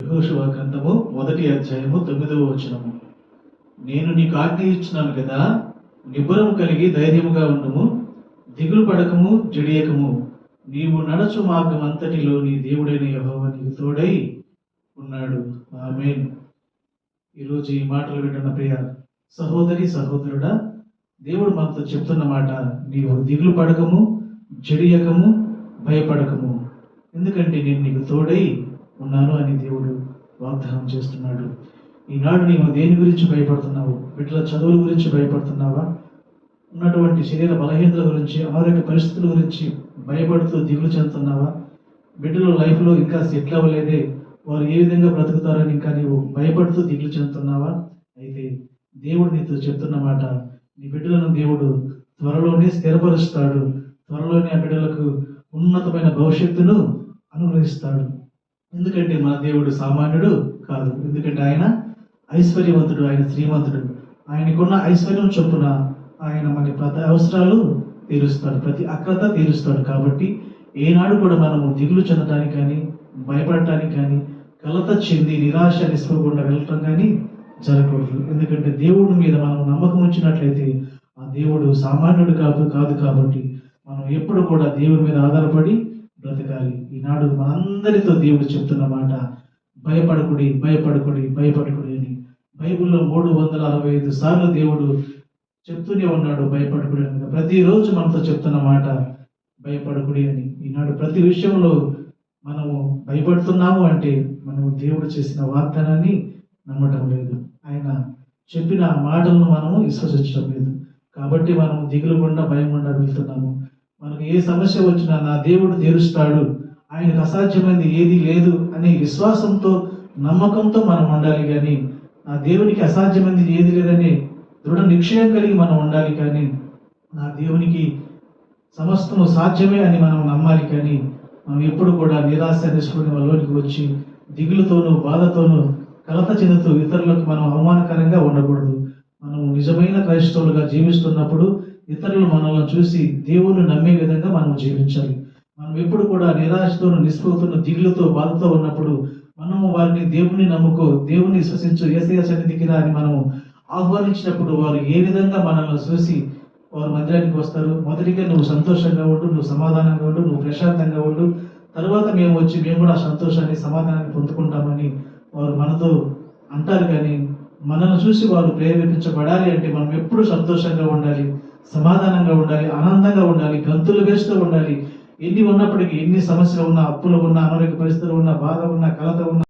యెహోషువ గ్రంథము 1వ అధ్యాయము 9వ వచనము. నేను నీకు ఆజ్ఞ ఇచ్చినాను కదా, నిబ్బరము కలిగి ధైర్యముగా ఉండుము, దిగులు పడకము, జడియకము. నీవు నడచు మార్గం అంతటిలో నీ దేవుడైన యెహోవా నీకు తోడై ఉన్నాడు. ఆమేన్. ఈరోజు ఈ మాటలు వింటున్న ప్రియ సహోదరి సహోదరుడా, దేవుడు మనతో చెప్తున్న మాట, నీవు దిగులు పడకము, జడియకము, భయపడకము, ఎందుకంటే నేను నీకు తోడై ఉన్నాను అని దేవుడు వాగ్దానం చేస్తున్నాడు. ఈనాడు నీవు దేని గురించి భయపడుతున్నావు? బిడ్డల చదువుల గురించి భయపడుతున్నావా? ఉన్నటువంటి శరీర బలహీనతల గురించి, ఆరోగ్య పరిస్థితుల గురించి భయపడుతూ దిగులు చెందుతున్నావా? బిడ్డల లైఫ్లో ఇంకా సెటిల్ అవ్వలేదే, వారు ఏ విధంగా బ్రతుకుతారని ఇంకా నీవు భయపడుతూ దిగులు చెందుతున్నావా? అయితే దేవుడు నీతో చెప్తున్న మాట, నీ బిడ్డలను దేవుడు త్వరలోనే స్థిరపరుస్తాడు. త్వరలోనే ఆ బిడ్డలకు ఉన్నతమైన భవిష్యత్తును అనుగ్రహిస్తాడు. ఎందుకంటే మన దేవుడు సామాన్యుడు కాదు. ఎందుకంటే ఆయన ఐశ్వర్యవంతుడు, ఆయన శ్రీమంతుడు. ఆయనకున్న ఐశ్వర్యం చొప్పున ఆయన మన ప్రతి అవసరాలు తీరుస్తాడు, ప్రతి అక్రత తీరుస్తాడు. కాబట్టి ఏనాడు కూడా మనము దిగులు చెందడానికి కానీ, భయపడటానికి కానీ, కలత చెంది నిరాశ నిస్పృహకుండా వెళ్ళటం కానీ జరగకూడదు. ఎందుకంటే దేవుడి మీద మనం నమ్మకం ఉంచినట్లయితే ఆ దేవుడు సామాన్యుడు కాదు. కాబట్టి మనం ఎప్పుడు కూడా దేవుడి మీద ఆధారపడి బ్రతకాలి. ఈనాడు మనందరితో దేవుడు చెప్తున్న మాట, భయపడకుడి, భయపడకుడి, భయపడకుడి అని. బైబిల్లో 365 సార్లు దేవుడు చెప్తూనే ఉన్నాడు భయపడకుడి అని. ప్రతిరోజు మనతో చెప్తున్న మాట భయపడకుడి అని. ఈనాడు ప్రతి విషయంలో మనము భయపడుతున్నాము అంటే మనము దేవుడు చేసిన వాగ్దానాన్ని నమ్మటం లేదు, ఆయన చెప్పిన మాటలను మనము విశ్వసించడం లేదు. కాబట్టి మనం దిగులు గుండా, భయం గుండా వెళ్తున్నాము. మనకు ఏ సమస్య వచ్చినా నా దేవుడు తీరుస్తాడు, ఆయనకు అసాధ్యమైనది ఏది లేదు అనే విశ్వాసంతో, నమ్మకంతో మనం ఉండాలి. కానీ నా దేవునికి అసాధ్యమైనది ఏది లేదని దృఢ నిశ్చయం కలిగి మనం ఉండాలి. కానీ నా దేవునికి సమస్తము సాధ్యమే అని మనం నమ్మాలి. కానీ మనం ఎప్పుడు కూడా నిరాశ నిస్పృహ వాళ్ళలోనికి వచ్చి దిగులుతోనూ, బాధతోనూ, కలత చెందుతూ ఇతరులకు మనం అవమానకరంగా ఉండకూడదు. మనం నిజమైన క్రైస్తవులుగా జీవిస్తున్నప్పుడు ఇతరులు మనల్ని చూసి దేవుని నమ్మే విధంగా మనం జీవించాలి. మనం ఎప్పుడు కూడా నిరాశతోనూ, నిస్పృహతోనూ, దిగులుతో, బాధతో ఉన్నప్పుడు మనము వారిని దేవుని నమ్ముకో, దేవుని విశ్వసించు, యేసయ్య సన్నిధికి రా అని మనము ఆహ్వానించినప్పుడు వారు ఏ విధంగా మనల్ని చూసి వారు మందిరానికి వస్తారు? మొదటిగా నువ్వు సంతోషంగా ఉండు, నువ్వు సమాధానంగా ఉండు, నువ్వు ప్రశాంతంగా ఉండు, తర్వాత మేము వచ్చి మేము కూడా సంతోషాన్ని, సమాధానాన్ని పొందుకుంటామని వారు మనతో అంటారు. కానీ మనల్ని చూసి వారు ప్రేరేపించబడాలి అంటే మనం ఎప్పుడు సంతోషంగా ఉండాలి, సమాధానంగా ఉండాలి, ఆనందంగా ఉండాలి, గంతులు వేస్తూ ఉండాలి. ఎన్ని ఉన్నప్పటికీ, ఎన్ని సమస్యలు ఉన్నా, అప్పులు ఉన్నా, అనారోగ్య పరిస్థితులు ఉన్నా, బాధ ఉన్నా, కలత ఉన్నా,